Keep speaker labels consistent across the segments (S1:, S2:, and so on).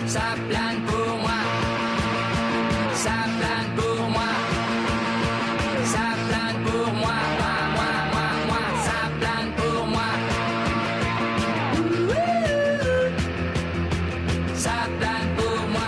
S1: ça plane pour moi, ça plane pour moi, ça plane pour moi, moi, ça plane pour moi, ça plane pour moi.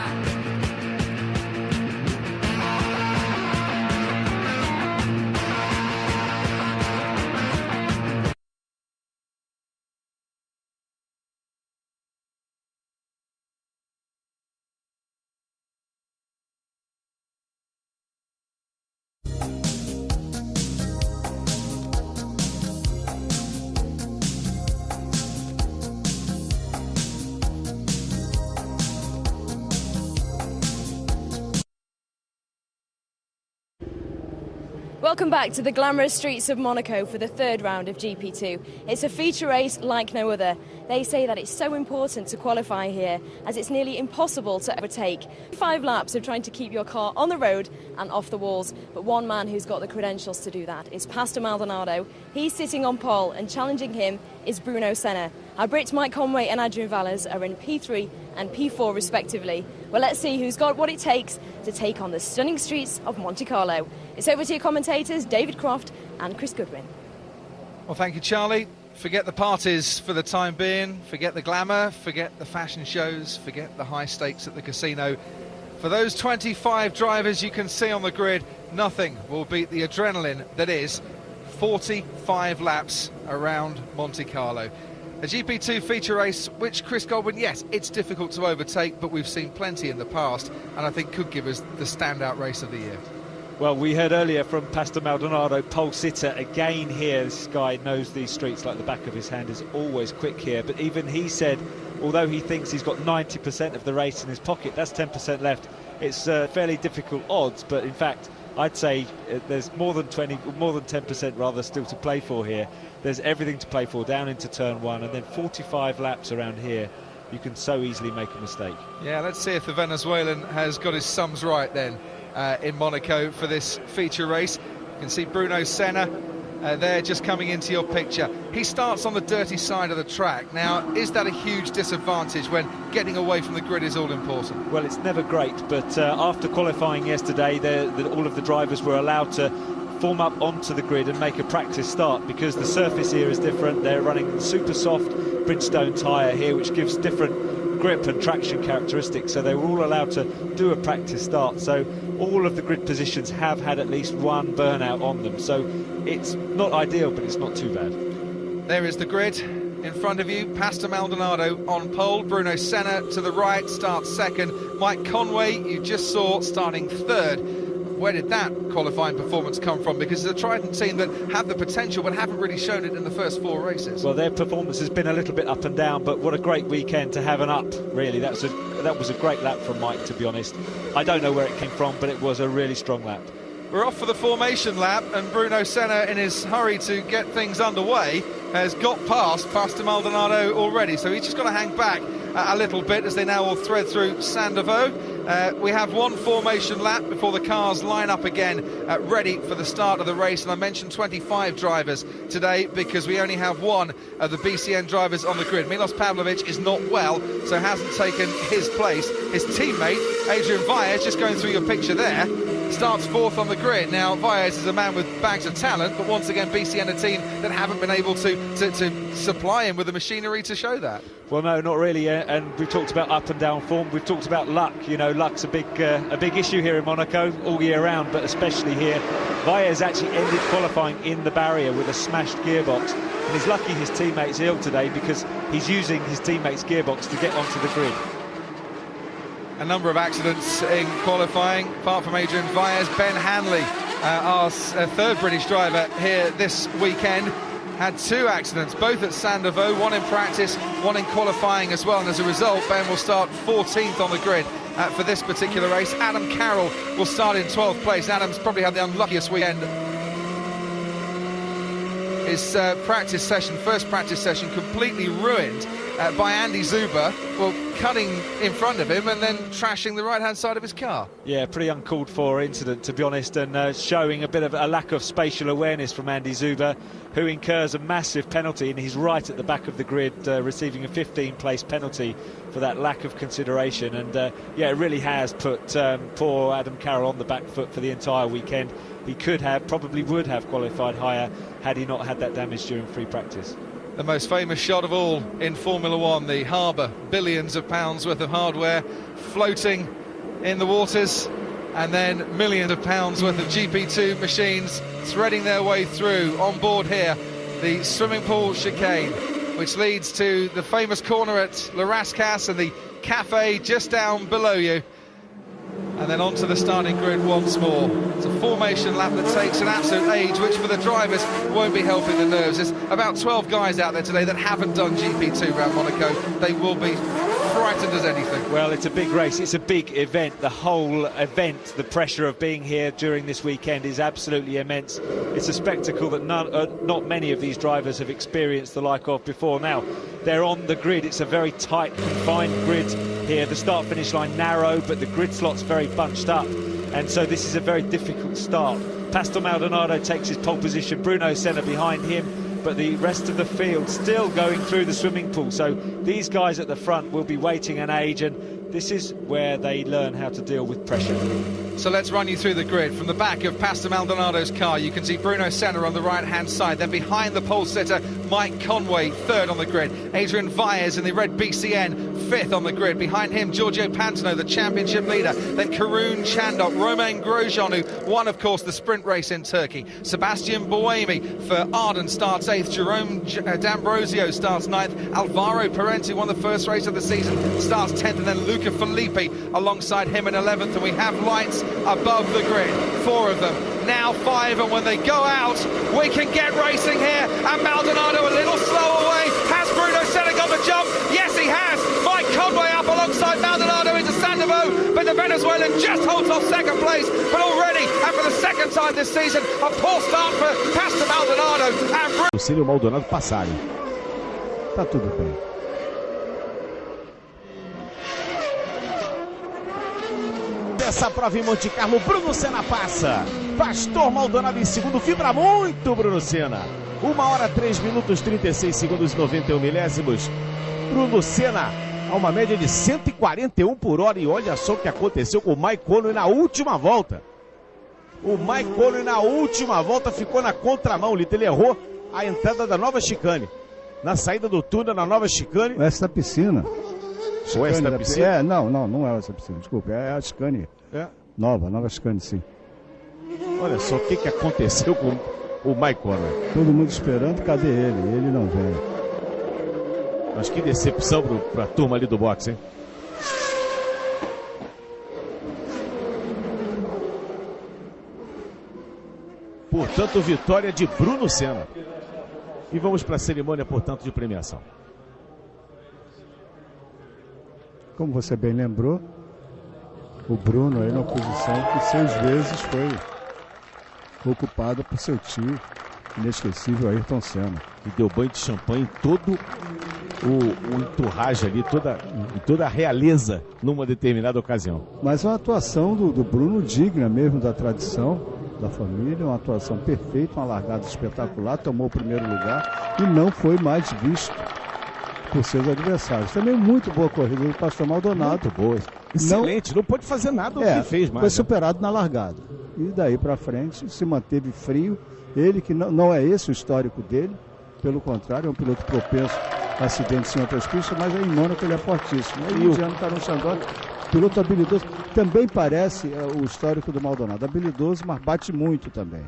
S2: Welcome back to the glamorous streets of Monaco for the third round of GP2. It's a feature race like no other. They say that it's so important to qualify here as it's nearly impossible to overtake. 5 laps of trying to keep your car on the road and off the walls, but one man who's got the credentials to do that is Pastor Maldonado. He's sitting on pole and challenging him is Bruno Senna. Our Brits Mike Conway and Adrian Valles are in P3 and P4 respectively. Well, let's see who's got what it takes to take on the stunning streets of Monte Carlo. It's over to your commentators, David Croft and Chris Goodwin.
S3: Well, thank you, Charlie. Forget the parties for the time being, forget the glamour, forget the fashion shows, forget the high stakes at the casino. For those 25 drivers you can see on the grid, nothing will beat the adrenaline that is 45 laps around Monte Carlo. A GP2 feature race, which Chris Godwin, yes, it's difficult to overtake, but we've seen plenty in the past, and I think could give us the standout race of the year.
S4: Well, we heard earlier from Pastor Maldonado, pole sitter again here. This guy knows these streets like the back of his hand, is always quick here. But even he said, although he thinks he's got 90% of the race in his pocket, that's 10% left. It's fairly difficult odds, but in fact, I'd say there's more than 10% rather still to play for here. There's everything to play for down into turn 1, and then 45 laps around here. You can so easily make a mistake.
S3: Yeah, let's see if the Venezuelan has got his sums right then in Monaco for this feature race. You can see Bruno Senna there just coming into your picture. He starts on the dirty side of the track. Now, is that a huge disadvantage when getting away from the grid is all important?
S4: Well, it's never great, but after qualifying yesterday, all of the drivers were allowed to form up onto the grid and make a practice start because the surface here is different. They're running super soft Bridgestone tyre here, which gives different grip and traction characteristics, so they were all allowed to do a practice start. So all of the grid positions have had at least one burnout on them, so it's not ideal, but it's not too bad.
S3: There is the grid in front of you. Pastor Maldonado on pole, Bruno Senna to the right starts second, Mike Conway you just saw starting third. Where did that qualifying performance come from? Because it's a Trident team that have the potential but haven't really shown it in the first 4 races.
S4: Well, their performance has been a little bit up and down, but what a great weekend to have an up, really. That was a great lap from Mike, to be honest. I don't know where it came from, but it was a really strong lap.
S3: We're off for the formation lap, and Bruno Senna, in his hurry to get things underway, has got past Pastor Maldonado already, so he's just got to hang back a little bit as they now all thread through Saint-Devoux. We have one formation lap before the cars line up again, ready for the start of the race. And I mentioned 25 drivers today because we only have one of the BCN drivers on the grid. Milos Pavlovic is not well, so hasn't taken his place. His teammate, Adrian Valles, just going through your picture there, starts 4th on the grid. Now, Valles is a man with bags of talent, but once again, BCN a team that haven't been able to supply him with the machinery to show that.
S4: Well, no, not really. And we've talked about up and down form. We've talked about luck. You know, luck's a big issue here in Monaco all year round, but especially here. Valles actually ended qualifying in the barrier with a smashed gearbox, and he's lucky his teammate's ill today because he's using his teammate's gearbox to get onto the grid.
S3: A number of accidents in qualifying, apart from Adrian Valles. Ben Hanley, our third British driver here this weekend, had 2 accidents, both at Saint-Devoux, one in practice, one in qualifying as well, and as a result, Ben will start 14th on the grid for this particular race. Adam Carroll will start in 12th place. Adam's probably had the unluckiest weekend. His first practice session, completely ruined by Andy Zuber, well, cutting in front of him and then trashing the right-hand side of his car.
S4: Yeah, pretty uncalled for incident, to be honest, and showing a bit of a lack of spatial awareness from Andy Zuber, who incurs a massive penalty, and he's right at the back of the grid, receiving a 15-place penalty for that lack of consideration. And yeah, it really has put poor Adam Carroll on the back foot for the entire weekend. He could have, probably would have qualified higher had he not had that damage during free practice.
S3: The most famous shot of all in Formula One, the harbour, billions of pounds worth of hardware floating in the waters, and then millions of pounds worth of GP2 machines threading their way through on board here, the swimming pool chicane, which leads to the famous corner at Le Rascasse and the cafe just down below you. And then onto the starting grid once more. It's a formation lap that takes an absolute age, which for the drivers won't be helping the nerves. There's about 12 guys out there today that haven't done GP2 around Monaco. They will be frightened as anything.
S4: Well, it's a big race, it's a big event. The whole event, the pressure of being here during this weekend is absolutely immense. It's a spectacle that not many of these drivers have experienced the like of before. Now, they're on the grid. It's a very tight, confined grid here. The start-finish line narrow, but the grid slot's very bunched up, and so this is a very difficult start. Pastor Maldonado takes his pole position, Bruno Senna behind him, but the rest of the field still going through the swimming pool. So these guys at the front will be waiting an age, and this is where they learn how to deal with pressure.
S3: So let's run you through the grid. From the back of Pastor Maldonado's car, you can see Bruno Senna on the right-hand side. Then behind the pole sitter, Mike Conway, third on the grid. Adrian Valles in the red BCN, fifth on the grid. Behind him, Giorgio Pantano, the championship leader. Then Karun Chandok, Romain Grosjean, who won, of course, the sprint race in Turkey. Sebastian Buemi for Arden starts 8th. Jerome D'Ambrosio starts 9th. Alvaro Parente, who won the first race of the season, starts 10th. And then Luca Filippi alongside him in 11th. And we have lights above the grid, 4 of them, now 5, and when they go out we can get racing here. And Maldonado a little slow away. Has Bruno Senna got the jump? Yes, he has. Mike Conway up alongside Maldonado into Sandoval, but the Venezuelan just holds off second place. But already, and for the second time this season, a poor start for Pastor Maldonado. And
S5: Se o Maldonado passarem, tá tudo bem. Essa prova em Monte Carlo, Bruno Senna passa. Pastor Maldonado em segundo, vibra muito Bruno Senna. 1h03 36 segundos e 91 milésimos. Bruno Senna a uma média de 141 por hora. E olha só o que aconteceu com o Mike Conway na última volta. O Mike Conway na última volta ficou na contramão. Ele errou a entrada da nova chicane. Na saída do túnel, na nova chicane.
S6: Essa piscina.
S5: Ou esta piscina?
S6: É, não é essa piscina, desculpa, é a chicane.
S5: É.
S6: Nova chicane, sim.
S5: Olha só o que aconteceu com o Mike Conway.
S6: Todo mundo esperando, cadê ele? Ele não vem.
S5: Mas que decepção para a turma ali do boxe, hein? Portanto, vitória de Bruno Senna. E vamos para a cerimônia, portanto, de premiação.
S6: Como você bem lembrou, o Bruno aí na posição que 6 vezes foi ocupado por seu tio, inesquecível Ayrton Senna.
S5: E deu banho de champanhe em todo o entourage ali, toda a realeza numa determinada ocasião.
S6: Mas uma atuação do Bruno digna mesmo da tradição da família, uma atuação perfeita, uma largada espetacular, tomou o primeiro lugar e não foi mais visto por seus adversários. Também muito boa corrida do Pastor Maldonado.
S5: Muito boa. Excelente, não pode fazer nada o que fez mais.
S6: Foi superado na largada. E daí para frente se manteve frio. Ele que não é esse o histórico dele, pelo contrário, é um piloto propenso a acidentes em outras pistas, mas em Mônaco ele é fortíssimo. E o Gianni Chandok, piloto habilidoso, também parece o histórico do Maldonado. Habilidoso, mas bate muito também.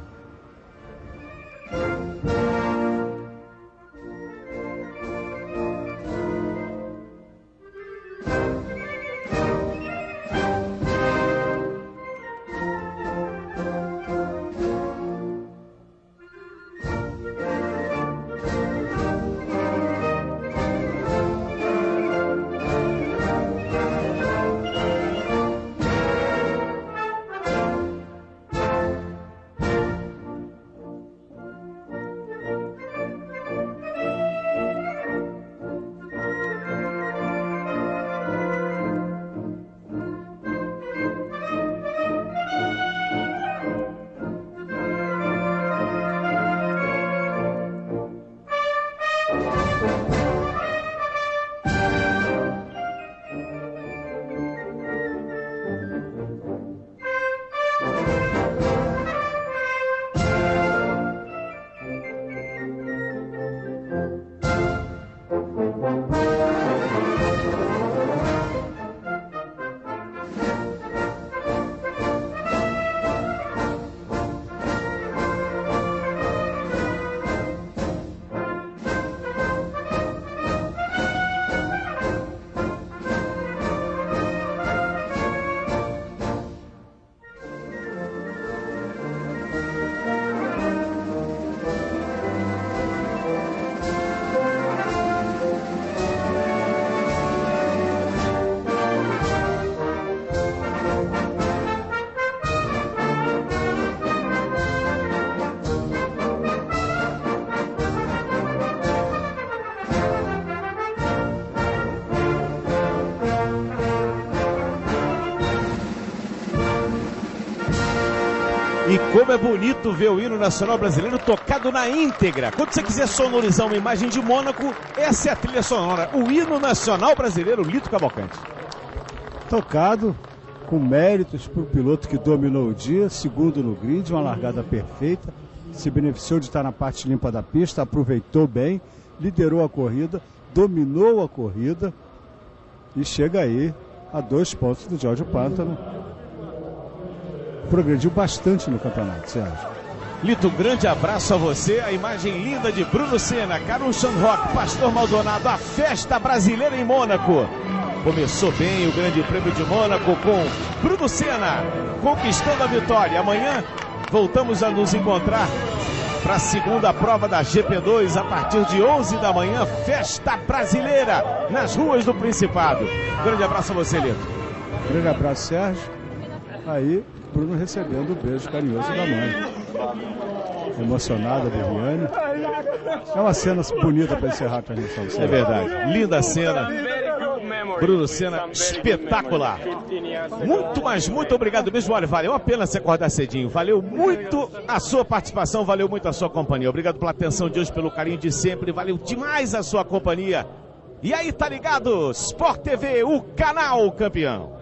S5: E como é bonito ver o hino nacional brasileiro tocado na íntegra. Quando você quiser sonorizar uma imagem de Mônaco, essa é a trilha sonora. O hino nacional brasileiro, Lito Cavalcante.
S6: Tocado com méritos para o piloto que dominou o dia, segundo no grid, uma largada perfeita, se beneficiou de estar na parte limpa da pista, aproveitou bem, liderou a corrida, dominou a corrida e chega aí a 2 pontos do Giorgio Pantano. Progrediu bastante no campeonato, Sérgio.
S5: Lito, um grande abraço a você. A imagem linda de Bruno Senna, Karun Sandrock, Pastor Maldonado, a festa brasileira em Mônaco. Começou bem o Grande Prêmio de Mônaco com Bruno Senna conquistando a vitória. Amanhã voltamos a nos encontrar para a segunda prova da GP2 a partir de 11 da manhã. Festa brasileira nas ruas do Principado. Grande abraço a você, Lito.
S6: Grande abraço, Sérgio. Aí, Bruno recebendo o beijo carinhoso da mãe. Emocionada, Viviane. É uma cena bonita para encerrar a transmissão.
S5: É verdade. Linda cena. Bruno Senna, espetacular. Muito, mas muito obrigado mesmo. Olha, valeu a pena se acordar cedinho. Valeu muito a sua participação, valeu muito a sua companhia. Obrigado pela atenção de hoje, pelo carinho de sempre. Valeu demais a sua companhia. E aí, tá ligado? Sport TV, o canal campeão.